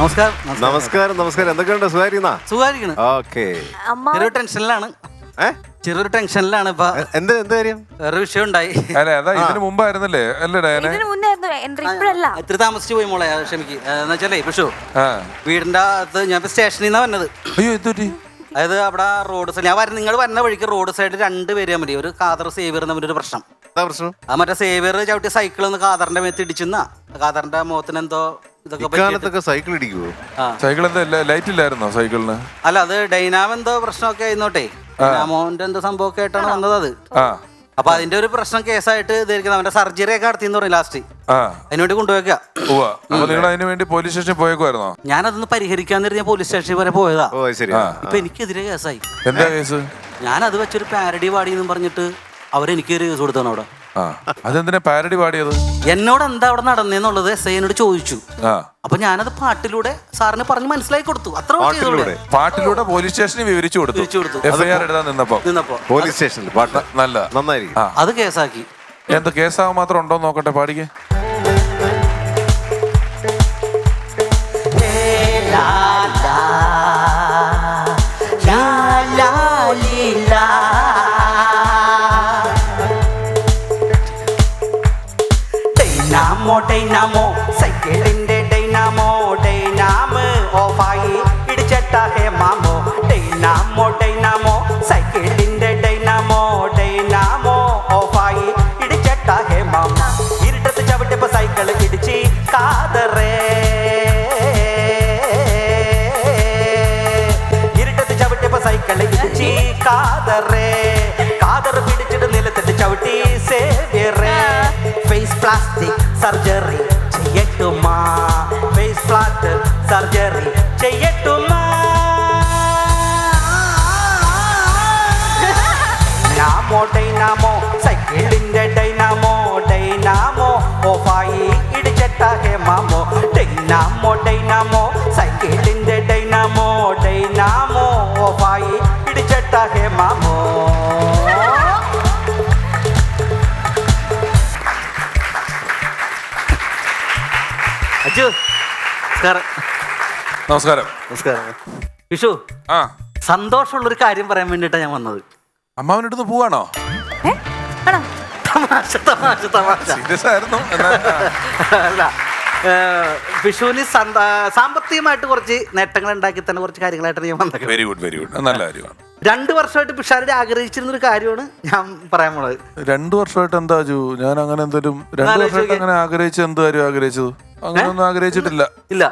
നമസ്കാരം. നമസ്കാരം നമസ്കാരം. എന്തൊക്കെയുണ്ട്? സുഖായിരിക്കണം. ഓക്കെ. ചെറിയൊരു ടെൻഷനിലാണ്. ചെറിയൊരു ടെൻഷനിലാണ് ഇപ്പൊ. എന്ത് കാര്യം? വേറെ വിഷയം ഉണ്ടായി. ഇതിന് മുമ്പായിരുന്നല്ലേ? ഇത്തിരി താമസിച്ചു പോയി മോളെ, ക്ഷമിക്ക്. എന്ന് വെച്ചാലേ വിഷു വീടിന്റെ അകത്ത് ഞാൻ സ്റ്റേഷനിൽ നിന്നാ വന്നത്. അയ്യോ എന്തുപറ്റി? അതായത് അവിടെ റോഡ് സൈഡ് ഞാൻ നിങ്ങൾ വരുന്ന വഴിക്ക് റോഡ് സൈഡിൽ 2 പേര് മതി. ഒരു കാദർ സേവിയർ തമ്മിലൊരു പ്രശ്നം. ആ മറ്റേ സേവിയർ ചവിട്ടി സൈക്കിൾ ഒന്ന് കാദറിന്റെ മേത്ത് ഇടിച്ചെന്ന കാദറിന്റെ മുഖത്തിന് എന്തോ ഇതൊക്കെ സൈക്കിൾ ഇടിക്കുവോ? സൈക്കിൾ എന്താ ലൈറ്റ് ഇല്ലായിരുന്നോ സൈക്കിളിന്? അല്ല, അത് ഡൈനാമോ എന്തോ പ്രശ്നമൊക്കെ ആയിരുന്നോട്ടെ. ഡൈനാമോന്റെ എന്തോ സംഭവമൊക്കെ ആയിട്ടാണ് വന്നത് അത്. അപ്പൊ അതിന്റെ ഒരു പ്രശ്നം കേസായിട്ട് ഇതായിരിക്കും. അവന്റെ സർജറി ഒക്കെ നടത്തിന്ന് പറയും ലാസ്റ്റ്. അതിനുവേണ്ടി കൊണ്ടുപോയേക്കാ. നിങ്ങൾ അതിനു വേണ്ടി പോലീസ് സ്റ്റേഷനിൽ പോയേക്കുവായിരുന്നോ? ഞാനതൊന്ന് പരിഹരിക്കാൻ ഞാൻ പോലീസ് സ്റ്റേഷനിൽ വരെ പോയതാ. ഇപ്പൊ എനിക്കെതിരെ കേസായി. എന്താ കേസ്? ഞാൻ അത് വെച്ചൊരു പാരഡി പാടി എന്ന് പറഞ്ഞിട്ട് അവരെനിക്ക് ഒരു കേസ് കൊടുത്താണ് അവിടെ. അതെന്തിനാ പാരഡി പാടിയത്? എന്നോട് എന്താ അവിടെ നടന്നേന്നുള്ളത് SI ചോദിച്ചു. അപ്പൊ ഞാനത് പാട്ടിലൂടെ സാറിന് പറഞ്ഞ് മനസ്സിലാക്കി കൊടുത്തു. അത്ര പാട്ടിലൂടെ പോലീസ് സ്റ്റേഷനിൽ വിവരിച്ചു കൊടുത്തു. FIR എഴുതാൻ നിന്നപ്പോ പോലീസ് സ്റ്റേഷനിൽ പാട്ട് നല്ല നന്നായിരിക്കും. അത് കേസാക്കി. എന്താ കേസാവാൻ മാത്രം ഉണ്ടോ നോക്കട്ടെ, പാടിക്കേ. ഡൈനാമോ സൈക്കിളിന്റെ ഡൈനാമോ ഓഫായി ഇടിച്ചട്ട ഹേ മാമോ. ഡൈനാമോ സൈക്കിളിന്റെ ഡൈനാമോ ഓഫായി ഇടിച്ചട്ട ഹേ മാമോ. ഇരുട്ടത്ത് ചവിട്ടിയപ്പോ സൈക്കിൾ ഇടിച്ച് കാതറേ. ഇരുട്ടത്ത് ചവിട്ടിയപ്പോ സൈക്കിൾ ഇടിച്ച് കാതറേ. കാതർ പിടിച്ചിട്ട് നിലത്തിട്ട് ചവിട്ടി സേവിയറേ. ഫേസ് പ്ലാസ്റ്റിക് സർജറി ചെയ്യട്ടുമാ. ഫേസ് പ്ലാസ്റ്റിക് സർജറി ചെയ്യട്ടുമാ. ഡൈനാമോ സൈക്കിളിന്റെ ഡൈനാമോ ഓഫായി ഇടിച്ചട്ട ഹേ മാമോ. ഡൈനാമോ സൈക്കിളിന്റെ ഡൈനാമോ ഓഫായി ഇടിച്ചട്ട ഹേ മാമോ. നമസ്കാരം. വിഷു, സന്തോഷമുള്ളൊരു കാര്യം പറയാൻ വേണ്ടിട്ടാ ഞാൻ വന്നത്. അമ്മാവനടുത്ത് പോവാണോ? അല്ല, വിഷുവിന് സാമ്പത്തികമായിട്ട് കുറച്ച് നേട്ടങ്ങൾ ഉണ്ടാക്കി തന്നെ കുറച്ച് കാര്യങ്ങളായിട്ട് ഞാൻ വന്നത്. വെരി ഗുഡ് വെരി ഗുഡ്, നല്ല കാര്യമാണ്. 2 വർഷമായിട്ട് പിഷാരടി ആഗ്രഹിച്ചിരുന്ന ഒരു കാര്യമാണ് ഞാൻ പറയാൻ പോണത്. 2 വർഷമായിട്ട് എന്താ ഞാൻ അങ്ങനെ എന്തെങ്കിലും 2 വർഷമായിട്ട് അങ്ങനെ ആഗ്രഹിച്ചത്? എന്ത് കാര്യം ആഗ്രഹിച്ചത്? അങ്ങനെയൊന്നും ആഗ്രഹിച്ചിട്ടില്ല. ഇല്ല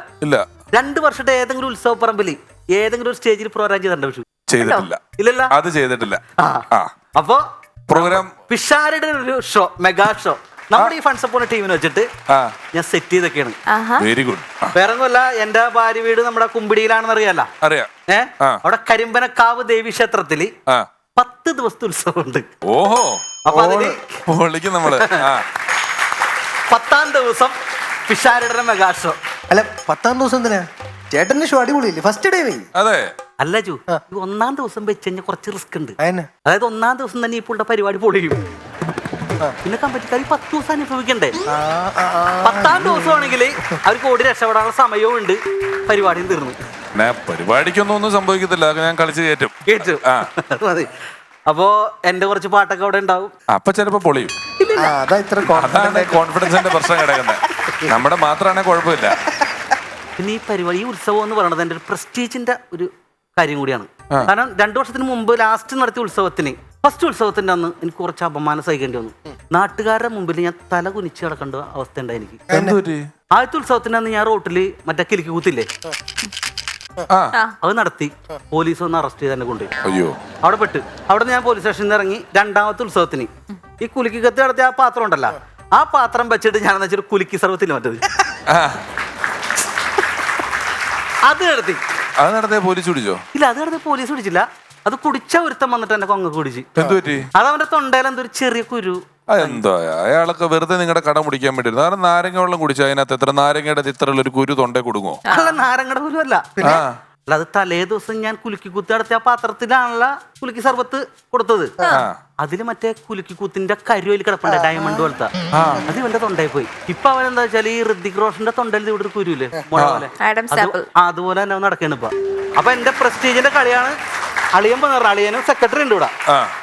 2 വർഷത്തെ ഏതെങ്കിലും ഉത്സവ പറമ്പിൽ ഏതെങ്കിലും ഒരു സ്റ്റേജിൽ പ്രോഗ്രാം ചെയ്തിട്ടുണ്ടോ വിഷു? ചെയ്തിട്ടില്ല. ഇല്ലല്ല, അത് ചെയ്തിട്ടില്ല. അപ്പൊ പ്രോഗ്രാം പിഷാരയുടെ ഒരു ഷോ, മെഗാ ഷോ നമ്മുടെ ഈ ഫണ്ട്സ് അപ്പോൺ ടീമിനെ വെച്ചിട്ട് ഞാൻ സെറ്റ് ചെയ്തൊക്കെയാണ്. Very good. വേറെ ഒന്നുമല്ല, എന്റെ ഭാര്യ വീട് നമ്മുടെ കുമ്പിടിയിലാണെന്ന് അറിയാലോ. അവിടെ കരിമ്പനക്കാവ് ദേവി ക്ഷേത്രത്തില് 10 ദിവസത്തെ ഉത്സവമുണ്ട്. ഓഹോ. അപ്പൊ അതിന് നമ്മള് 10ാം ദിവസം പിഷാരയുടെ മെഗാ ഷോ. അല്ല, 10ാം ദിവസം എന്തിനാ? ചേട്ടന്റെ ഷോ അടിപൊളിയില്ലേ? First day. അതെ. അല്ല ജു, 1ാം ദിവസം വെച്ച് കഴിഞ്ഞാൽ കുറച്ച് റിസ്ക് ഉണ്ട്. അതായത് 1ാം ദിവസം തന്നെ ഇപ്പോൾ പരിപാടി പൊളിയും. പിന്നെ കമ്പറ്റിക്കാർ 10 ദിവസം അനുഭവിക്കണ്ടേ. 10ാം ദിവസം ആണെങ്കിൽ അവർക്ക് ഓടി രക്ഷപ്പെടാനുള്ള സമയവും ഉണ്ട്. പരിപാടിയും തീർന്നു. പരിപാടിക്കൊന്നും സംഭവിക്കത്തില്ല. ഞാൻ കളിച്ച് കേറ്റും. മതി. അപ്പോ എന്റെ കുറച്ച് പാട്ടൊക്കെ അവിടെ ഉണ്ടാവും. അപ്പൊ ചിലപ്പോ പൊളിയും. അതാണ് കോൺഫിഡൻസിന്റെ പ്രശ്നം കിടക്കുന്നത്. നമ്മുടെ മാത്രമാണെ കുഴപ്പമില്ല. പിന്നെ ഈ പരിപാടി, ഈ ഉത്സവം എന്ന് പറയുന്നത് എന്റെ ഒരു പ്രസ്റ്റീജിന്റെ ഒരു കാര്യം കൂടിയാണ്. കാരണം 2 വർഷത്തിന് മുമ്പ് ലാസ്റ്റ് നടത്തിയ ഉത്സവത്തിന്, ഫസ്റ്റ് ഉത്സവത്തിന്റെ അന്ന് എനിക്ക് കുറച്ച് അപമാനം സഹിക്കേണ്ടി വന്നു. നാട്ടുകാരുടെ മുമ്പിൽ ഞാൻ തല കുനിച്ച് കിടക്കേണ്ട അവസ്ഥ ഉണ്ടായി എനിക്ക്. ആദ്യത്തെ ഉത്സവത്തിന്റെ അന്ന് ഞാൻ റോട്ടില് മറ്റേ കിലിക്ക് കൂത്തില്ലേ, അത് നടത്തി. പോലീസ് വന്ന് അറസ്റ്റ് ചെയ്ത് എന്നെ കൊണ്ടുപോയി. അവിടെ പെട്ട്. അവിടെ ഞാൻ പോലീസ് സ്റ്റേഷനിൽ നിന്ന് ഇറങ്ങി. 2ാമത്തെ ഉത്സവത്തിന് ഈ കുലുക്കി കത്തി നടത്തിയ ആ പാത്രം ഉണ്ടല്ലോ, ആ പാത്രം വെച്ചിട്ട് ഞാൻ വെച്ചിട്ട് കുലുക്കി സർവത്തില്ല മറ്റത് അത് നടത്തി. പോലീസ് പിടിച്ചോ? ഇല്ല, അത് നടത്തി പോലീസ് പിടിച്ചില്ല. അത് കുടിച്ച ഒരുത്തം വന്നിട്ട് എന്നെ കൊങ്ങ കുടിച്ച്. അത് അവന്റെ തൊണ്ടയിൽ എന്തൊരു ചെറിയ കുരു. എന്താ അയാളൊക്കെ വെറുതെ നിങ്ങളുടെ കട മുടിക്കാൻ വേണ്ടി. കാരണം നാരങ്ങ വെള്ളം കുടിച്ചു, അതിനകത്ത് എത്ര നാരങ്ങയുടെ ഇത്ര ഒരു കുരു തൊണ്ടേ കൊടുങ്ങോ? അല്ല, നാരങ്ങയുടെ കുരു അല്ല. അല്ല അത് തലേ ദിവസം ഞാൻ കുലുക്കി കുത്തി നടത്തിയ ആ പാത്രത്തിലാണല്ലോ കുലുക്കി സർബത്ത് കൊടുത്തത്. അതില് മറ്റേ കുലുക്കി കുത്തിന്റെ കരുവിൽ കിടപ്പുണ്ട്, ഡയമണ്ട് പോലത്തെ. അത് ഇവന്റെ തൊണ്ടയിൽ പോയി. ഇപ്പൊ അവൻ എന്താ വെച്ചാൽ ഈ ഋതിക് റോഷന്റെ തൊണ്ടയിൽ ഇവിടെ ഒരു കുരുല്ലേ മുള പോലെ, അതുപോലെ തന്നെ നടക്കാണ് ഇപ്പൊ. അപ്പൊ എന്റെ പ്രസ്റ്റീജിന്റെ കളിയാണ്. അളിയൻ പറഞ്ഞ അളിയനും സെക്രട്ടറി ഉണ്ട് ഇവിടെ,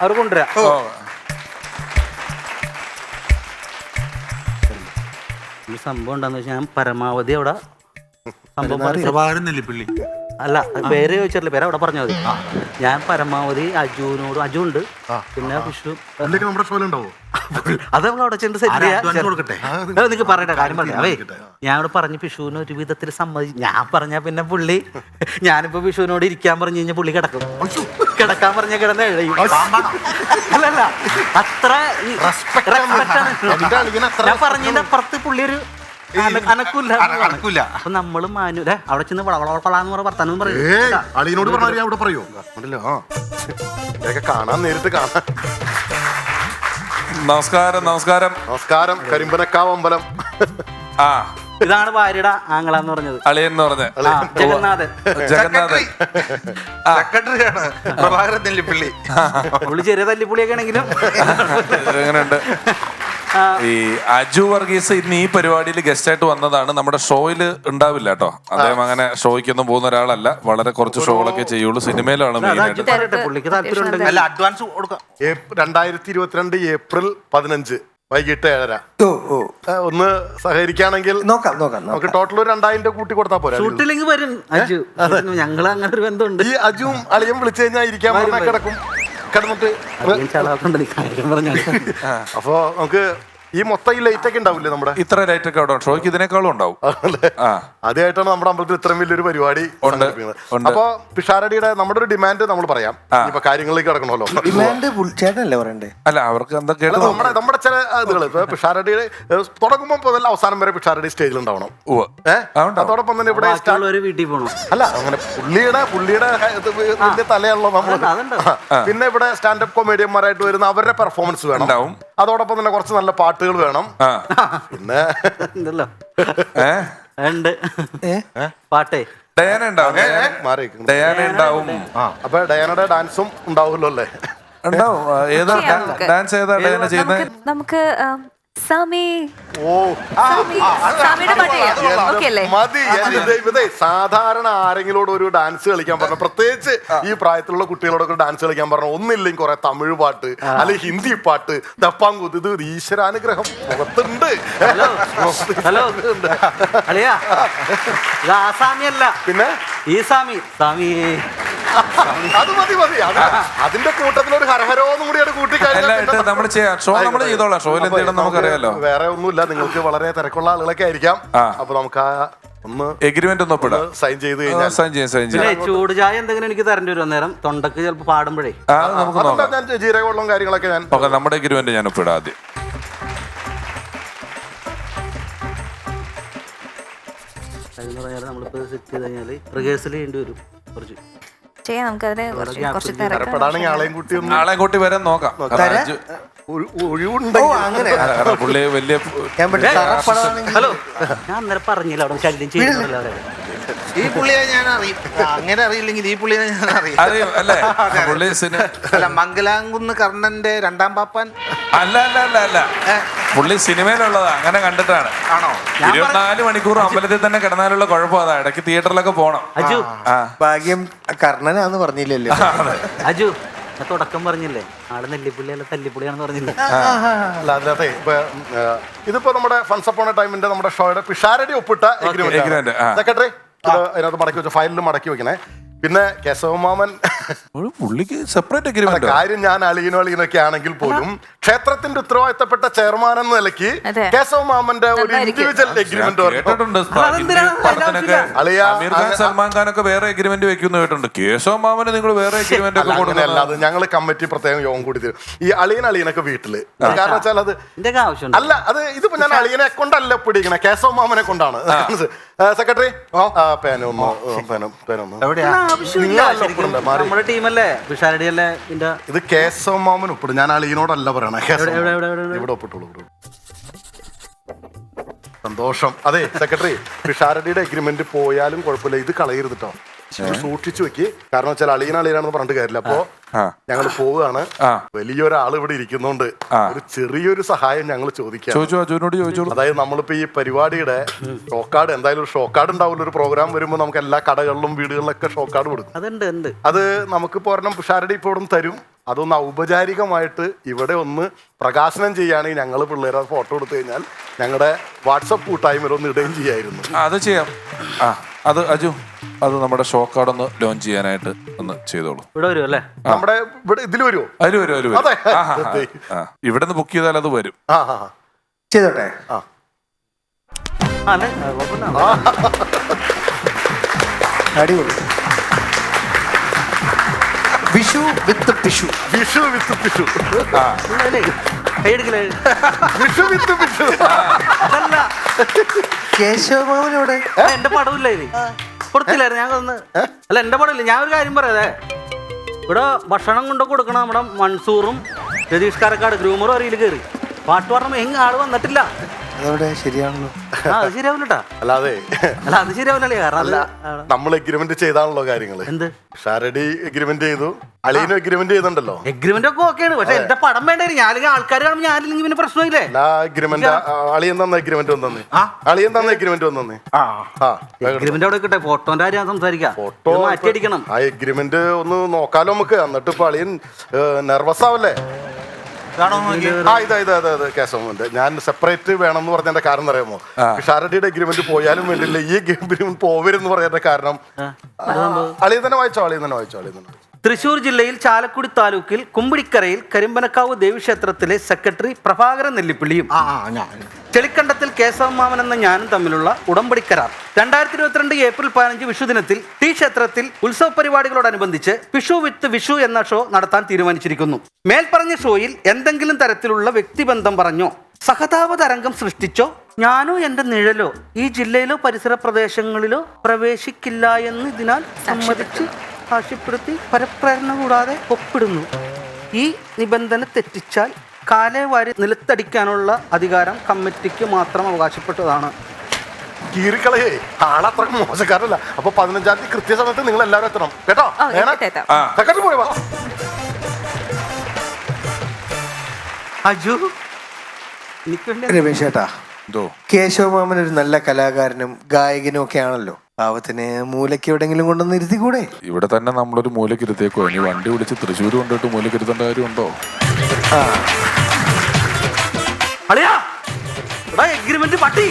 അവർ കൊണ്ടുവരാം. ഈ സംഭവം എന്താന്ന് വെച്ചാൽ ഞാൻ പരമാവധി അവിടെ സംഭവം അല്ല പേര് ചോദിച്ചിട്ടില്ല, പേര് അവിടെ പറഞ്ഞാൽ മതി. ഞാൻ പരമാവധി അജുവിനോട്, അജു ഉണ്ട്, പിന്നെ വിഷു, അത് നമ്മൾ അവിടെ ചെന്ന് സെറ്റ് ചെയ്യാം. നിങ്ങൾക്ക് പറയട്ടെ, കാര്യം പറഞ്ഞേ. ഞാൻ അവിടെ പറഞ്ഞു പിഷുവിന് ഒരു വിധത്തിൽ സമ്മതിച്ചു. ഞാൻ പറഞ്ഞ പിന്നെ പുള്ളി, ഞാനിപ്പോ വിഷുവിനോട് ഇരിക്കാൻ പറഞ്ഞു കഴിഞ്ഞാൽ പുള്ളി കിടക്കും. കിടക്കാൻ പറഞ്ഞ കിടന്ന് എഴയും. അല്ലല്ല, അത്ര ഞാൻ പറഞ്ഞതിന്റെ അപ്പുറത്ത് പുള്ളി ഒരു അനക്കൂല. അപ്പൊ നമ്മള് മാനുല്ലേ അവിടെ ചെന്ന് വളവളവളാന്ന് പറഞ്ഞ വർത്താനം പറയോ കാണാൻ നേരിട്ട് കാണാൻ. നമസ്കാരം. നമസ്കാരം. നമസ്കാരം. കരിമ്പനക്കാവ് അമ്പലം. ആ, ഇതാണ് ഭാര്യയുടെ ആങ്ങളാന്ന് പറഞ്ഞത്, അളിയൻ എന്ന് പറഞ്ഞ ജഗന്നാഥൻ. സെക്രട്ടറിയാണ് പ്രഭാകരൻ നെല്ലിപ്പള്ളി. പുള്ളി ചെറിയ തല്ലിപ്പുള്ളിയൊക്കെ ആണെങ്കിലും എങ്ങനെയുണ്ട്? ഈ അജു വർഗീസ് ഇന്ന് ഈ പരിപാടിയിൽ ഗസ്റ്റ് ആയിട്ട് വന്നതാണ്. നമ്മുടെ ഷോയില് ഉണ്ടാവില്ല കേട്ടോ. അദ്ദേഹം അങ്ങനെ ഷോയ്ക്കൊന്നും പോകുന്ന ഒരാളല്ല. വളരെ കുറച്ച് ഷോകളൊക്കെ ചെയ്യുള്ളൂ. സിനിമയിലാണ് മെയിനായിട്ട്. പുള്ളിക്ക് താല്പര്യം. അല്ല, അഡ്വാൻസ് കൊടുക്കാം. 2022 ഏപ്രിൽ 15 വൈകിട്ട് 7:30. ഒന്ന് സഹകരിക്കുകയാണെങ്കിൽ നോക്കാം. നമുക്ക് ടോട്ടൽ ഒരു 2000 കൂട്ടി കൊടുത്താൽ പോരാ? ഷൂട്ടില്ലെങ്കിൽ വരും അജു. ഞങ്ങള് അങ്ങനെ ഒരു ബന്ധമുണ്ട്. ഈ അജുവും അളിയും വിളിച്ചു കഴിഞ്ഞാൽ ഇരിക്കാൻ പറഞ്ഞാൽ കിടക്കും. കിടന്നിട്ട് അപ്പൊ നമുക്ക് ഈ മൊത്തം ഈ ലൈറ്റ് ഒക്കെ ഉണ്ടാവില്ലേ നമ്മുടെ? ഇത്ര ലൈറ്റ് ഒക്കെ അവിടെ ഷോയ്ക്ക് ഇതിനേക്കാളും ഉണ്ടാവും. ആദ്യമായിട്ടാണ് നമ്മുടെ അമ്പലത്തിൽ ഇത്രയും വലിയൊരു പരിപാടി. അപ്പൊ പിഷാരടിയുടെ നമ്മുടെ ഒരു ഡിമാൻഡ് നമ്മൾ പറയാം. ഇപ്പൊ കാര്യങ്ങളിലേക്ക് കിടക്കണമല്ലോ. ഡിമാൻഡ് ചേട്ടനല്ലേ പറയണ്ടേ? അല്ല, അവർക്ക് എന്താ കേട്ടു. നമ്മുടെ ചില ഇതുകൾ ഇപ്പൊ പിഷാരടിയുടെ തുടങ്ങുമ്പോൾ മുതൽ അവസാനം വരെ പിഷാരടി സ്റ്റേജിൽ ഉണ്ടാവണം. അതോടൊപ്പം തന്നെ ഇവിടെ വീട്ടിൽ പോകണം. അല്ല, അങ്ങനെ പുള്ളിയുടെ വലിയ തലയാണല്ലോ നമ്മൾ. പിന്നെ ഇവിടെ സ്റ്റാൻഡപ്പ് കൊമേഡിയന്മാരായിട്ട് വരുന്ന അവരുടെ പെർഫോമൻസ് വേണം. അതോടൊപ്പം തന്നെ കുറച്ച് നല്ല പാട്ടുകൾ വേണം. പിന്നെ പാട്ടേ ഡയാന ഉണ്ടാവും. ഡയാന ഉണ്ടാവും. അപ്പൊ ഡയാനയുടെ ഡാൻസും ഉണ്ടാവുമല്ലോ അല്ലേ? ഉണ്ടാവും. ഏതാ ഡാൻസ്? ഏതാ ഡയാന ചെയ്യുന്നത്? നമുക്ക് മതി. സാധാരണ ആരെങ്കിലോട് ഒരു ഡാൻസ് കളിക്കാൻ പറഞ്ഞ, പ്രത്യേകിച്ച് ഈ പ്രായത്തിലുള്ള കുട്ടികളോടൊക്കെ ഡാൻസ് കളിക്കാൻ പറഞ്ഞ, ഒന്നില്ലെങ്കിൽ കുറെ തമിഴ് പാട്ട് അല്ലെങ്കിൽ ഹിന്ദി പാട്ട്, ദപ്പാങ്കൂത്ത്. ഇത് ഈശ്വരാനുഗ്രഹം മുഖത്തുണ്ട്. പിന്നെ ഈ സാമി അത് മതി. അതിന്റെ കൂട്ടത്തിലൊരു ഹരഹരോന്നും കൂടി കൂട്ടി കഴിഞ്ഞാൽ നമ്മൾ ചെയ്തോളാം. ഷോയിൽ എന്ത് ചെയ്യണം നമുക്കറിയാലോ. വേറെ ഒന്നുമില്ല. നിങ്ങൾക്ക് വളരെ തിരക്കുള്ള ആളുകളൊക്കെ ആയിരിക്കാം. അപ്പൊ നമുക്ക് ഒന്ന് എഗ്രിമെന്റ് ഒന്ന് ഒപ്പിടാം. സൈൻ ചെയ്ത് കഴിഞ്ഞാൽ സൈൻ ചൂട് ചായ എന്തെങ്കിലും എനിക്ക് തരേണ്ടി വരും. നേരം തൊണ്ടക്ക് ചിലപ്പോൾ പാടുമ്പോഴേ ഞാൻ ജീരകവെള്ളം കാര്യങ്ങളൊക്കെ ഞാൻ നമ്മുടെ എഗ്രിമെന്റ് ഞാൻ ഒപ്പിടാം ആദ്യം. നമ്മളിപ്പോ സെറ്റ് ചെയ്ത് കഴിഞ്ഞാല് റിഹേഴ്സൽ ചെയ്യേണ്ടി വരും. കുറച്ച് ചെയ്യാം. നമുക്കതിന് ആളെയും കൂട്ടി വരാൻ നോക്കാം. പുള്ളി വലിയ ഹലോ, ഞാൻ അന്നേരം പറഞ്ഞില്ല അവിടെ ശല്യം ചെയ്യുന്നില്ല. ഈ പുള്ളിയെ ഞാൻ അറിയും. അങ്ങനെ അറിയില്ലെങ്കിൽ ഈ പുള്ളിയെ ഞാൻ അറിയും. അല്ലേ? അല്ല, മംഗലാംകുന്ന് കർണന്റെ രണ്ടാം പാപ്പാൻ അല്ല. പുള്ളി സിനിമയിലുള്ളതാ. അങ്ങനെ കണ്ടിട്ടാണ്. ആണോ? 24 മണിക്കൂർ അമ്പലത്തിൽ തന്നെ കിടന്നാലുള്ള കുഴപ്പം അതാ. ഇടയ്ക്ക് തിയേറ്ററിലൊക്കെ പോണം. അജു ഭാഗ്യം കർണനാന്ന് പറഞ്ഞില്ലല്ലോ. അജു തുടക്കം പറഞ്ഞില്ലേ ആള് നെല്ലിപ്പുള്ളി അല്ല തല്ലിപ്പുള്ളിയാണെന്ന് പറഞ്ഞില്ലേ? അല്ല, അതിനകത്ത് ഇതിപ്പോ നമ്മുടെ ഫൺസ് അപ്പോൺ എ ടൈമിന്റെ നമ്മുടെ ഷോയുടെ പിഷാരടി ഒപ്പിട്ട എഗ്രിമെന്റ്. സെക്രട്ടറി അതിനകത്ത് മടക്കി വെച്ച ഫയലിൽ മടക്കി വെക്കണേ. പിന്നെ കേശവമാമൻ പുള്ളിക്ക് സെപ്പറേറ്റ് എഗ്രിമെന്റ്. കാര്യം ഞാൻ അളിയനൊക്കെ ആണെങ്കിൽ പോലും ക്ഷേത്രത്തിന്റെ ഉത്തരവാദിത്തപ്പെട്ട ചെയർമാൻ എന്ന നിലയ്ക്ക് കേശവമാമന്റെ ഒരു ഇൻഡിവിജ്വൽ എഗ്രിമെന്റ്. സൽമാൻ ഖാനൊക്കെ വേറെ എഗ്രിമെന്റ് വെക്കുന്നു കേട്ടുണ്ട്. കേശവ മാമന് നിങ്ങൾ വേറെ എഗ്രിമെന്റ് ഒക്കെ കൊടുക്കില്ല. അത് ഞങ്ങൾ കമ്മിറ്റി പ്രത്യേകം യോഗം കൂടി തരും. ഈ അളിയനൊക്കെ വീട്ടില് കാരണം വെച്ചാൽ അത് അല്ല, അത് ഇതിപ്പോ ഞാൻ അളിയനെ കൊണ്ടല്ല പിടിക്കണേ, കേശവ മാമനെ കൊണ്ടാണ്. സെക്രട്ടറി നമ്മുടെ ടീമല്ലേ പിഷാരടിയല്ലേ? ഇത് കേശവ മാമൻ ഒപ്പിടും. ഞാൻ അളിയനോടല്ല പറയണേ. ഇവിടെ ഒപ്പിട്ടുള്ളൂ. സന്തോഷം. അതെ സെക്രട്ടറി, പിഷാരടിയുടെ എഗ്രിമെന്റ് പോയാലും കുഴപ്പമില്ല. ഇത് കളയരുത് കേട്ടോ. സൂക്ഷിച്ചു വെക്ക്. കാരണം വെച്ചാൽ അളിയനാണെന്ന് പറഞ്ഞിട്ട് കാര്യമില്ല. അപ്പോ ഞങ്ങൾ പോവുകയാണ്. വലിയൊരാൾ ഇവിടെ ഇരിക്കുന്നോണ്ട് ഒരു ചെറിയൊരു സഹായം ഞങ്ങൾ ചോദിക്കാം. അതായത് നമ്മളിപ്പോ ഈ പരിപാടിയുടെ ഷോക്കാർഡ്, എന്തായാലും ഒരു ഷോക്കാർഡ് ഉണ്ടാവില്ല. ഒരു പ്രോഗ്രാം വരുമ്പോൾ നമുക്ക് എല്ലാ കടകളിലും വീടുകളിലൊക്കെ ഷോക്കാർഡ് കൊടുക്കും. അത് നമുക്കിപ്പോ ഒരെണ്ണം പിഷാരടി ഇപ്പൊ ഇവിടെ തരും. അതൊന്ന് ഔപചാരികമായിട്ട് ഇവിടെ ഒന്ന് പ്രകാശനം ചെയ്യുകയാണെങ്കിൽ ഞങ്ങൾ പിള്ളേരെ ഫോട്ടോ എടുത്തു കഴിഞ്ഞാൽ ഞങ്ങളുടെ വാട്സപ്പ് കൂട്ടായ്മയിൽ ഒന്ന് ഇടുകയും ചെയ്യായിരുന്നു. അത് ചെയ്യാം. അത് അജു, അത് നമ്മുടെ ഷോ കാർഡ് ഒന്ന് ലോഞ്ച് ചെയ്യാനായിട്ട് ഒന്ന് ചെയ്തോളൂ. ഇവിടെ വരും അല്ലേ? നമ്മുടെ ഇവിടെ ഇതിൽ വരുമോ? അതിൽ വരും. ഇവിടെ നിന്ന് ബുക്ക് ചെയ്താൽ അത് വരും. ചെയ്തോട്ടെ. അടിപൊളി. വിഷു വിത്ത് പിഷു. വിഷു വിത്ത് പിഷു. വിഷു വിത്ത് പിഷു. അതല്ല, കേശവമാമനോടെ എന്റെ പടമില്ല ഇത് കൊടുത്തില്ലായിരുന്നു. ഞാൻ അല്ല, എന്റെ പടമില്ല. ഞാൻ ഒരു കാര്യം പറയാതെ, ഇവിടെ ഭക്ഷണം കൊണ്ട് കൊടുക്കണം നമ്മുടെ മൻസൂറും രതീഷ് കാരക്കാട് ഗ്രൂമറും അറിയിൽ കയറി പാട്ട് പറഞ്ഞ എങ്ങ ആള് വന്നിട്ടില്ല. അതവിടെ ശരിയാണല്ലോ. അത് ശരിയാവില്ലട്ടാ. അല്ലാതെ അല്ല, അത് ശരിയാവില്ലേ? കാരണം നമ്മൾ എഗ്രിമെന്റ് ചെയ്താണല്ലോ കാര്യങ്ങള്. എന്ത് ഷാരടി എഗ്രിമെന്റ് ചെയ്തു, അളിയനും എഗ്രിമെന്റ് ചെയ്തിട്ടുണ്ടല്ലോ. എഗ്രിമെന്റ് ഒക്കെ ഓക്കെയാണ്. പക്ഷെ എന്റെ പടം വേണ്ടായിരുന്നു. ഞാനെങ്കിൽ ആൾക്കാർ കാണുമ്പോൾ ഞാനില്ലെങ്കിൽ പിന്നെ പ്രശ്നമില്ലേ? എഗ്രിമെന്റ് അളിയൻ തന്ന എഗ്രിമെന്റ് വന്നേ. അളിയൻ തന്ന എഗ്രിമെന്റ് വന്നേ. എഗ്രിമെന്റ് അവിടെ കിട്ടെ. ഫോട്ടോന്റെ കാര്യം സംസാരിക്കാം. ഫോട്ടോ മാറ്റിയടിക്കണം. ആ എഗ്രിമെന്റ് ഒന്ന് നോക്കാലോ നമുക്ക്. എന്നിട്ട് ഇപ്പൊ അളിയൻ നെർവസ് ആവല്ലേ? കേശവന്റെ ഞാൻ സെപ്പറേറ്റ് വേണമെന്ന് പറഞ്ഞതിന്റെ കാരണം അറിയാമോ? ഷാരടിയുടെ എഗ്രിമെന്റ് പോയാലും വേണ്ടില്ല, ഈ എഗ്രിമെന്റ് പോവരുന്ന് പറഞ്ഞതിന്റെ കാരണം അളിയൻ തന്നെ വായിച്ചോ. തൃശൂർ ജില്ലയിൽ ചാലക്കുടി താലൂക്കിൽ കുമ്പിടിക്കരയിൽ കരിമ്പനക്കാവ് ദേവീക്ഷേത്രത്തിലെ സെക്രട്ടറി പ്രഭാകരൻ നെല്ലിപ്പിള്ളിയും ചെളിക്കണ്ടത്തിൽ കേശവമാമൻ എന്ന ഞാനും തമ്മിലുള്ള ഉടമ്പടി കരാർ 2022 ഏപ്രിൽ 15 വിഷുദിനത്തിൽ ടി ക്ഷേത്രത്തിൽ ഉത്സവ പരിപാടികളോടനുബന്ധിച്ച് പിഷു വിത്ത് വിഷു എന്ന ഷോ നടത്താൻ തീരുമാനിച്ചിരിക്കുന്നു. മേൽപ്പറഞ്ഞ ഷോയിൽ എന്തെങ്കിലും തരത്തിലുള്ള വ്യക്തിബന്ധം പറഞ്ഞോ സഹതാപ തരംഗം സൃഷ്ടിച്ചോ ഞാനോ എന്റെ നിഴലോ ഈ ജില്ലയിലോ പരിസര പ്രദേശങ്ങളിലോ പ്രവേശിക്കില്ല എന്ന് ഇതിനാൽ സമ്മതിച്ച് സാക്ഷ്യപ്പെടുത്തി പരപ്രേരണ കൂടാതെ ഒപ്പിടുന്നു. ഈ നിബന്ധന തെറ്റിച്ചാൽ കാലേ വാരി നിലത്തടിക്കാനുള്ള അധികാരം കമ്മിറ്റിക്ക് മാത്രം അവകാശപ്പെട്ടതാണ്. കീറിക്കളയേ, ആളത്ര മോശക്കാരല്ല. അപ്പൊ 15-ാം തീയതി കൃത്യസമയത്ത് നിങ്ങൾ എല്ലാവരും എത്തണം കേട്ടോ. സെക്രട്ടറി പോയി വാ. അജു, എനിക്ക് വേണ്ടി രമേശ് ചേട്ടാ, കേശവമാമൻ ഒരു നല്ല കലാകാരനും ഗായകനും ഒക്കെ ആണല്ലോ. പാവത്തിന് മൂലയ്ക്ക് എവിടെങ്കിലും കൊണ്ടൊന്ന് ഇരുത്തിക്കൂടെ? ഇവിടെ തന്നെ നമ്മളൊരു മൂലയ്ക്ക് ഇരുത്തേക്കോ? ഇനി വണ്ടി വിളിച്ച് തൃശ്ശൂർ കൊണ്ടിട്ട് മൂലയ്ക്ക് ഇരുത്തേണ്ട കാര്യമുണ്ടോ? അളിയാ, എഗ്രിമെന്റ് പട്ടി